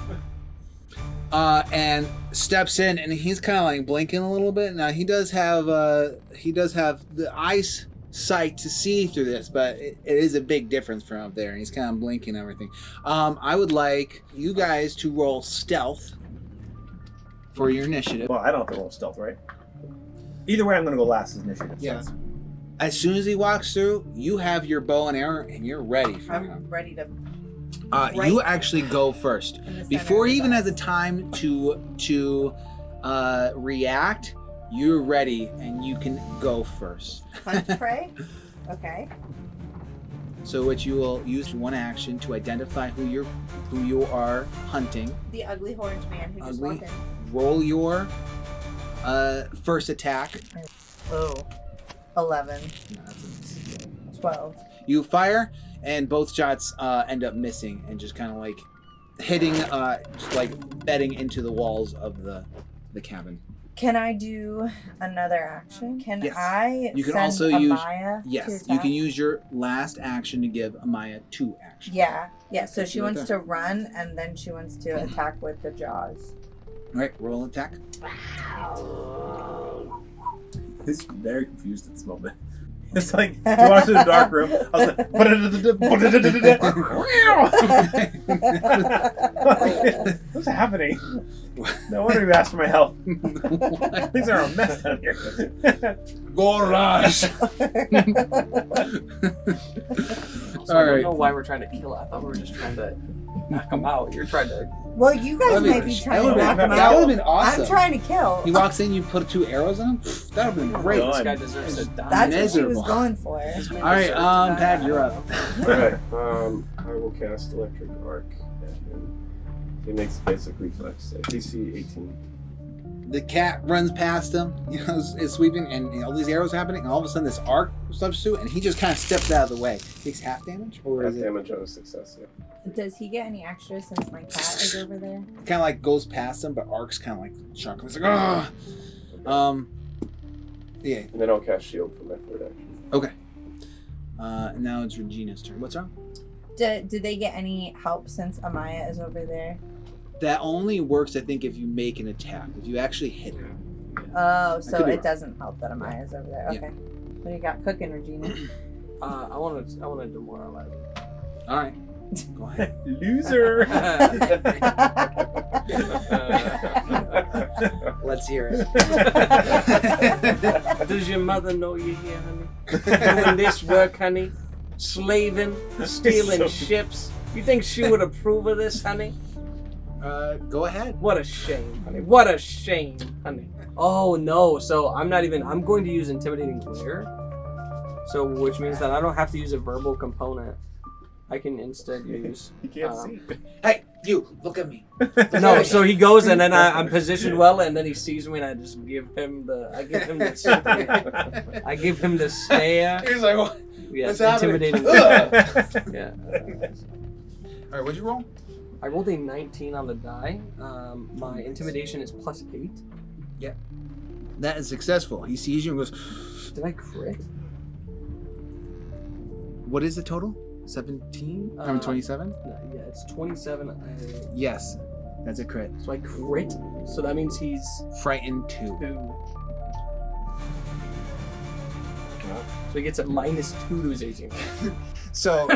S2: And steps in, and he's kind of like blinking a little bit. Now he does have the ice sight to see through this, but it is a big difference from up there, and he's kind of blinking and everything. I would like you guys to roll stealth for your initiative.
S1: Well, I don't have to roll stealth, right? Either way, I'm going to go last as initiative.
S2: Yeah. As soon as he walks through, you have your bow and arrow, and you're ready for him.
S3: I'm ready to.
S2: You actually go first. Before he even has a time to react, you're ready, and you can go first.
S3: Hunt prey? Okay.
S2: So what you will use one action to identify who you are hunting.
S3: The ugly horned man who just walked in.
S2: Roll your first attack.
S3: Oh. 11.
S2: No, that's a miss.
S3: 12.
S2: You fire, and both shots end up missing, and just kind of like hitting, just like bedding into the walls of the cabin.
S3: Can I do another action? Can
S2: Yes.
S3: I
S2: You can
S3: send
S2: also use.
S3: Amaya to
S2: Yes, you
S3: attack?
S2: can use your last action to give Amaya 2 actions.
S3: Yeah. So she
S2: do it
S3: wants to run and then she wants to attack with the jaws.
S2: All right, roll attack.
S1: He's very confused at this moment. It's like, he walks in the dark room. I was like, what's happening? No wonder you asked for my help. Things are a mess down here.
S6: Gorage!
S5: Also, I don't know why we're trying to kill it. I thought we were just trying to knock him out. You're trying to...
S3: Well, you guys
S2: That'd be-
S3: might be trying to
S2: that
S3: knock him
S2: would
S3: out.
S2: have been awesome.
S3: I'm trying to kill.
S2: He walks in, you put 2 arrows in him. That would have been great.
S5: This guy deserves to die.
S3: That's what she
S2: Miserable.
S3: was going for.
S5: This man
S2: All right,
S5: deserves to die.
S2: Pat, you're up.
S4: Alright, I will cast Electric Arc at him. He makes basic reflex save. DC 18.
S2: The cat runs past him, is sweeping, and all these arrows happening, and all of a sudden this arc substitute, and he just kind of steps out of the way. Takes half damage, or
S4: Half
S2: is it
S4: damage on a success, yeah.
S3: Does he get any extra since my cat is over there?
S2: kind of like goes past him, but arc's kind of like shock him. It's like, ah. Yeah.
S4: And then I'll cast Shield for my third action.
S2: Okay. Now it's Regina's turn. What's wrong?
S3: Do they get any help since Amaya is over there?
S2: That only works, I think, if you make an attack. If you actually hit her.
S3: Oh,
S2: could
S3: so
S2: be
S3: it
S2: wrong.
S3: doesn't help that Amaya is over there.
S2: Yeah.
S3: Okay. What do you got cooking, Regina?
S5: I want to demoralize him.
S2: All right. Go ahead.
S1: Loser.
S2: Let's hear it.
S5: Does your mother know you're here, honey? Doing this work, honey? Slaving, stealing
S1: So-
S5: ships? You think she would approve of this, honey?
S2: Go ahead.
S5: What a shame, honey. What a shame, honey. Oh, no. So I'm going to use Intimidating Glare. So, which means that I don't have to use a verbal component. I can instead use...
S1: You can't see.
S2: Hey, you, look at me.
S5: No, so he goes and then I'm positioned well and then he sees me and I just give him the stare.
S2: He's like, what?
S5: Yeah,
S2: What's happening?
S5: intimidating. Yeah.
S2: All right, what'd you roll?
S5: I rolled a 19 on the die. My intimidation is +8.
S2: That is successful. He sees you and goes,
S5: Did I crit?
S2: what is the total? 17? I'm 27?
S5: No, yeah, it's 27.
S2: Yes, that's a crit.
S5: So I crit. So that means he's
S2: Frightened 2.
S5: 2. So he gets a -2 to his AC.
S2: So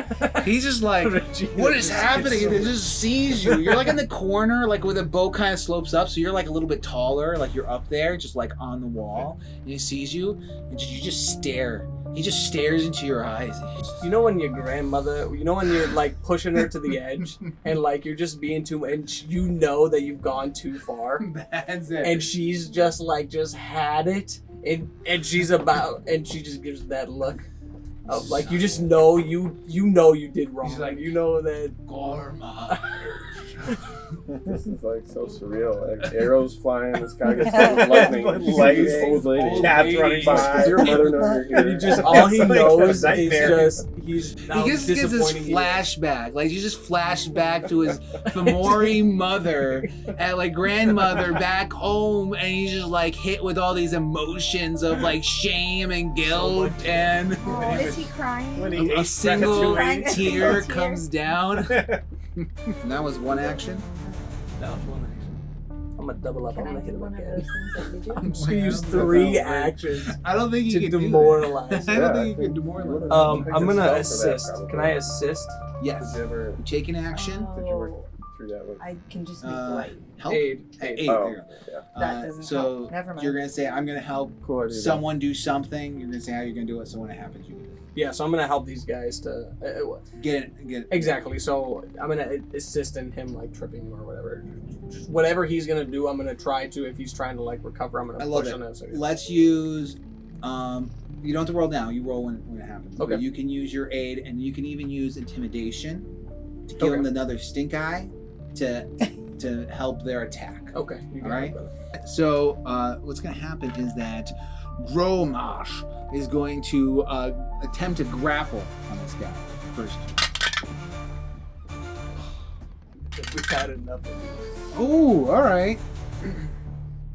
S2: he's just like, what is happening? He just sees you. You're like in the corner, like where the boat kind of slopes up. So you're like a little bit taller, like you're up there, just like on the wall. And he sees you, and you just stare. He just stares into your eyes.
S5: You know when your grandmother, when you're like pushing her to the edge and like you're just being too, and you know that you've gone too far,
S2: That's it.
S5: and she's just had it, and she's and she just gives that look of like you just know you did wrong.
S2: She's like,
S5: you know that.
S2: Gorma.
S4: This is like so surreal. Like arrows flying, this guy gets lightning.
S1: Lightning,
S4: Old lady.
S1: cats running by.
S4: Does your mother know you're here?
S5: He just all he
S1: It's like
S5: knows
S1: a
S5: is
S1: nightmare.
S5: just he's now
S2: He just gets this
S5: disappointing you.
S2: flashback. Like, he just flashed back to his Fomori mother and, like, grandmother back home, and he's just, like, hit with all these emotions of, like, shame and guilt, and
S3: Oh, is he crying?
S1: When he
S2: a
S1: ate
S2: single
S1: Ratatouille.
S3: A single
S2: tear
S3: tear.
S2: comes down. And that was one action.
S5: That was one action. I'm gonna double up.
S3: Can
S5: I'm
S3: I
S5: gonna hit
S3: do
S5: him
S3: one of
S5: again.
S3: those things that you do?
S5: I'm just gonna use 3 actions
S2: I don't think you
S5: to
S2: can do
S5: demoralize.
S2: that. I
S5: him.
S2: don't think you can demoralize.
S5: I'm gonna assist. Can I assist?
S2: Yes.
S4: Did you ever
S2: You take an action.
S4: did you work through that with?
S3: I can just make light.
S2: Help.
S5: Aid.
S2: Eight.
S4: Oh,
S2: there you go.
S4: yeah.
S3: That doesn't
S2: so
S3: help. Never mind.
S2: you're gonna say, I'm gonna help
S4: Cool idea.
S2: someone do something. You're gonna say how you're gonna do it. So when it happens, you do it.
S5: Yeah, so I'm gonna help these guys to
S2: Get it.
S5: exactly. So I'm gonna assist in him like tripping or whatever. Just whatever he's gonna do, I'm gonna try to. If he's trying to like recover, I'm
S2: I
S5: gonna
S2: love
S5: push
S2: it.
S5: on it. So,
S2: Let's use. You don't have to roll now. You roll when it happens.
S5: Okay.
S2: But you can use your aid, and you can even use intimidation to give them another stink eye to help their attack.
S5: okay. You got
S2: All
S5: it,
S2: right.
S5: brother.
S2: So what's going to happen is that Gromash is going to attempt to grapple on this guy first.
S5: We've had enough of these.
S2: Oh, all right.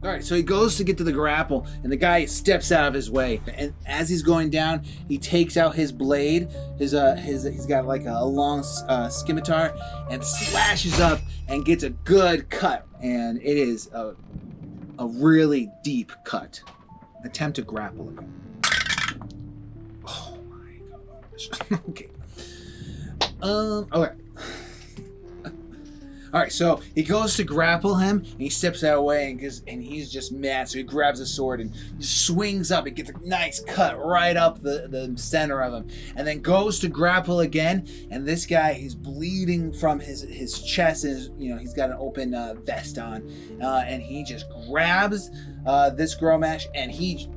S2: All right, so he goes to get to the grapple, and the guy steps out of his way. And as he's going down, he takes out his blade. He's got like a long scimitar, and slashes up and gets a good cut. And it is a really deep cut. Attempt to grapple again. Oh my gosh. Okay. Okay. All right, so he goes to grapple him, and he steps out of the way, and he's just mad. So he grabs a sword and just swings up. It gets a nice cut right up the center of him, and then goes to grapple again. And this guy, he's bleeding from his chest, and he's got an open vest on, and he just grabs this Gromash, and he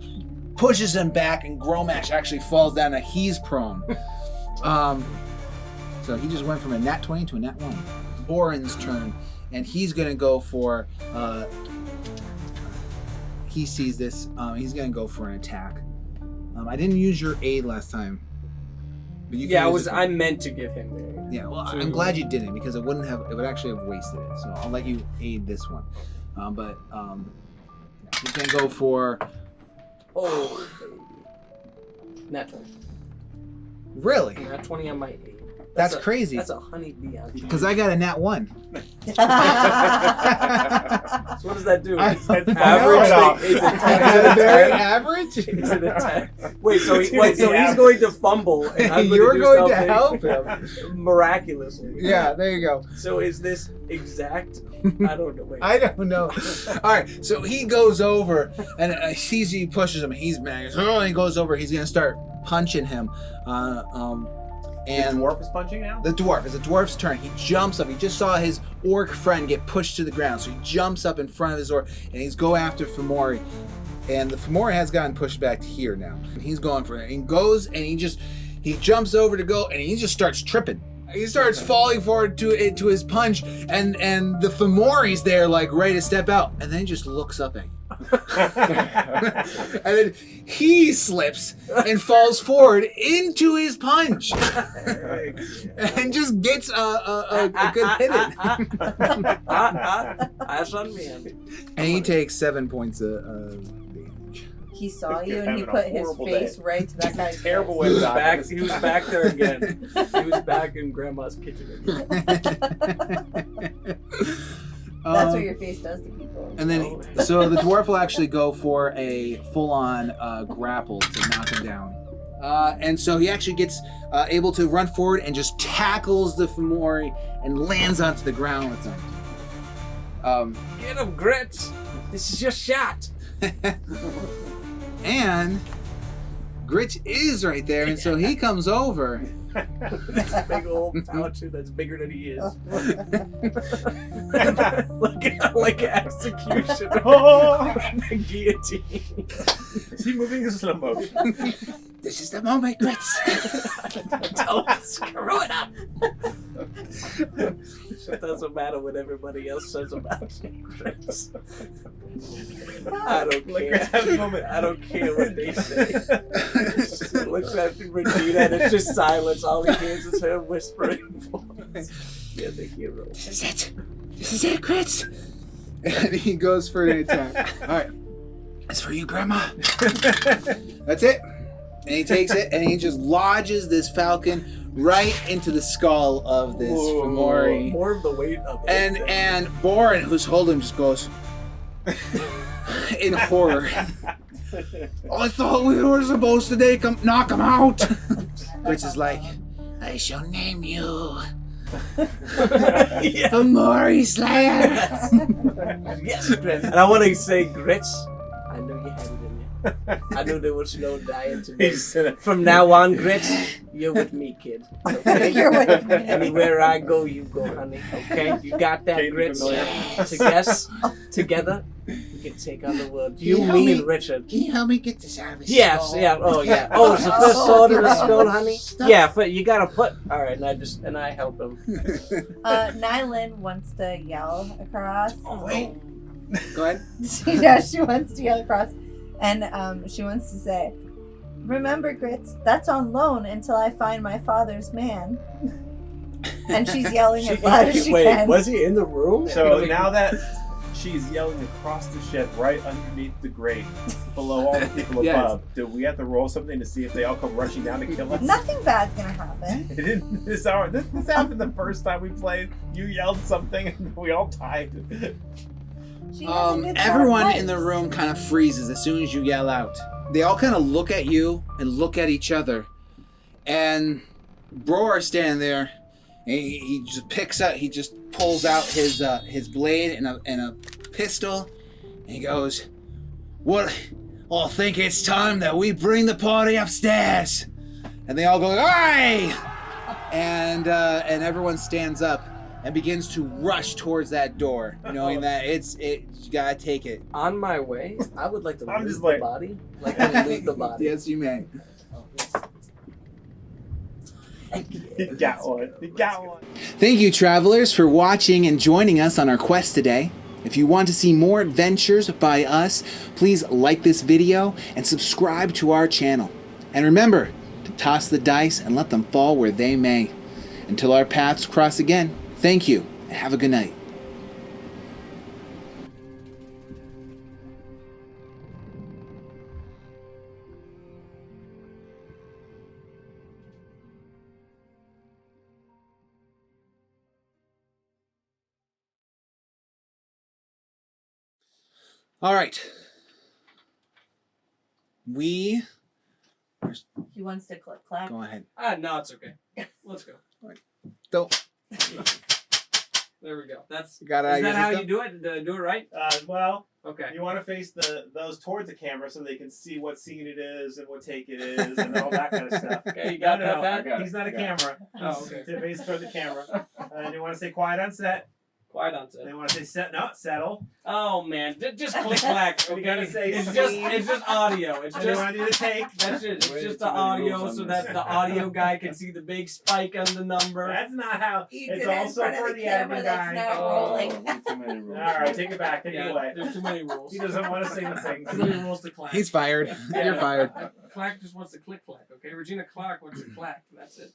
S2: pushes him back, and Gromash actually falls down, and he's prone. So he just went from a nat 20 to a nat 1. Boren's turn, and he's gonna go for he sees this, he's gonna go for an attack. I didn't use your aid last time, but you can
S5: I meant to give him the aid.
S2: Yeah, well, I'm glad you didn't, because it would actually have wasted it, so I'll let you aid this one. He's gonna go for
S5: nat 20.
S2: Really?
S5: Nat 20 on my aid.
S2: That's crazy.
S5: That's a honeybee on you.
S2: Because I got a nat 1.
S5: So what does that do?
S1: Average?
S5: Is it 10?
S2: Very average?
S5: Is it a 10? Wait, so he's going to fumble, and I'm
S2: You're going to
S5: help
S2: help him.
S5: miraculously.
S2: Yeah, there you go.
S5: So is this exact? I don't know. Wait.
S2: I don't know. All right, so he goes over, and sees he pushes him. He's mad. He goes over. He's gonna start punching him. And
S1: the dwarf is punching now?
S2: The dwarf. It's the dwarf's turn. He jumps up. He just saw his orc friend get pushed to the ground. So he jumps up in front of his orc, and he's go after Fomori. And the Fomori has gotten pushed back to here now. And he's going for it. And he goes, and he jumps over to go, and he just starts tripping. He starts falling forward to his punch, and the Fomori's there, like, ready to step out. And then he just looks up at you. And then he slips and falls forward into his punch and just gets a good hit in.
S5: Eyes on me.
S2: And he takes 7 points of damage.
S3: He saw you and he put his face right to that guy's
S1: Terrible
S3: face.
S1: way
S5: He was back there again. He was back in Grandma's kitchen again.
S3: That's what your face does to people.
S2: And then, so the dwarf will actually go for a full-on grapple to knock him down. And so he actually gets able to run forward and just tackles the Fomori and lands onto the ground with him.
S5: Get him, Gritz! This is your shot!
S2: And Gritz is right there, and so he comes over.
S5: This big old pouch that's bigger than he is. like an execution. The guillotine.
S1: Is he moving in slow motion?
S2: This is the moment, Gritz.
S5: Don't screw it up. It doesn't matter what everybody else says about you, Gritz. I don't care. I don't care what they say. He looks at Regina and it's just silence. All he hears is her whispering voice. You're the hero.
S2: This is it. This is it, Gritz. And he goes for an attack. All right. It's for you, Grandma. That's it. And he takes it and he just lodges this falcon right into the skull of this Fomori.
S5: More of the weight of it.
S2: And Boren, who's holding him, just goes in horror. I thought we were supposed to knock him out. Gritz is like, I shall name you Fomori Slayer.
S5: Yes, Gritz. And I want to say, Gritz, I know you had it in you. I knew there was no dying today. From now on, Gritz, you're with me, kid. Okay?
S3: You're with me.
S5: Anywhere I go, you go, honey. Okay? You got that, Gritz? Together, we can take on the world. You, me, and Richard.
S2: Can you help me get this out of his
S5: Yes,
S2: skull?
S5: yeah. Oh, yeah. Oh, it's the first sword in the skull, honey? Yeah, but you gotta put... All right, and I help him.
S3: Nighlynn wants to yell across.
S5: Oh, wait.
S2: Go ahead.
S3: Yeah, she wants to yell across. And she wants to say, remember, Gritz, that's on loan until I find my father's man. And she's yelling as loud as she can.
S5: Was he in the room?
S1: So now that she's yelling across the ship right underneath the grate below all the people
S2: Yes.
S1: above. Do we have to roll something to see if they all come rushing down to kill us?
S3: Nothing bad's gonna happen.
S1: It didn't. This happened the first time we played. You yelled something and we all died.
S3: She has a good
S2: Everyone
S3: sound
S2: in the
S3: voice.
S2: room kind of freezes as soon as you yell out. They all kind of look at you and look at each other. And Broer standing there, and he just picks up, he just pulls out his blade and a pistol, and he goes, "What? I think it's time that we bring the party upstairs." And they all go, "Aye!" And everyone stands up and begins to rush towards that door, knowing that you gotta take it.
S5: On my way, I would like to
S1: I'm
S5: loot
S1: just
S5: the
S1: like-
S5: body. Like, I would loot the body.
S2: Yes, you may.
S1: You got one. You got one.
S2: Thank you, travelers, for watching and joining us on our quest today. If you want to see more adventures by us, please like this video and subscribe to our channel. And remember to toss the dice and let them fall where they may. Until our paths cross again, thank you and have a good night. All right. We
S3: He wants to click clack.
S2: go ahead.
S5: No, it's okay. Let's go.
S2: Don't.
S5: There we go. That's.
S2: You got
S5: Is that how you do it? Do it right?
S1: Well,
S5: Okay.
S1: you want to face those towards the camera so they can see what scene it is and what take it is and all that kind of stuff.
S5: Okay, you got
S1: No,
S5: that?
S1: He's not a camera.
S5: Oh, okay.
S1: To face toward the camera. And you want to say quiet on set.
S5: Quiet on set.
S1: They want to say settle.
S5: Oh man, just click clack.
S1: We
S5: Okay,
S1: gotta say
S5: it's
S1: scene.
S5: just audio. It's
S1: And they
S5: just
S1: want to do the take.
S5: that's it. It's
S4: Way
S5: just
S4: too
S5: the
S4: many
S5: audio
S4: rules
S5: so
S4: on
S5: that
S4: this.
S5: the audio guy can see the big spike on the number.
S1: That's not how.
S3: He
S1: It's
S3: did it in
S1: also
S3: front of
S1: for
S3: the
S1: the
S3: camera
S1: editing
S3: that's
S1: guy.
S3: not
S5: Oh.
S3: rolling.
S4: Too many rules.
S1: All right, take it back. Take it
S5: Yeah,
S1: away.
S5: there's too many rules.
S1: He doesn't want to say the thing.
S5: Too many rules to clack.
S2: He's fired.
S5: Yeah.
S2: You're fired.
S5: Clack just wants to click clack. Okay, Regina Clark wants to clack. That's it.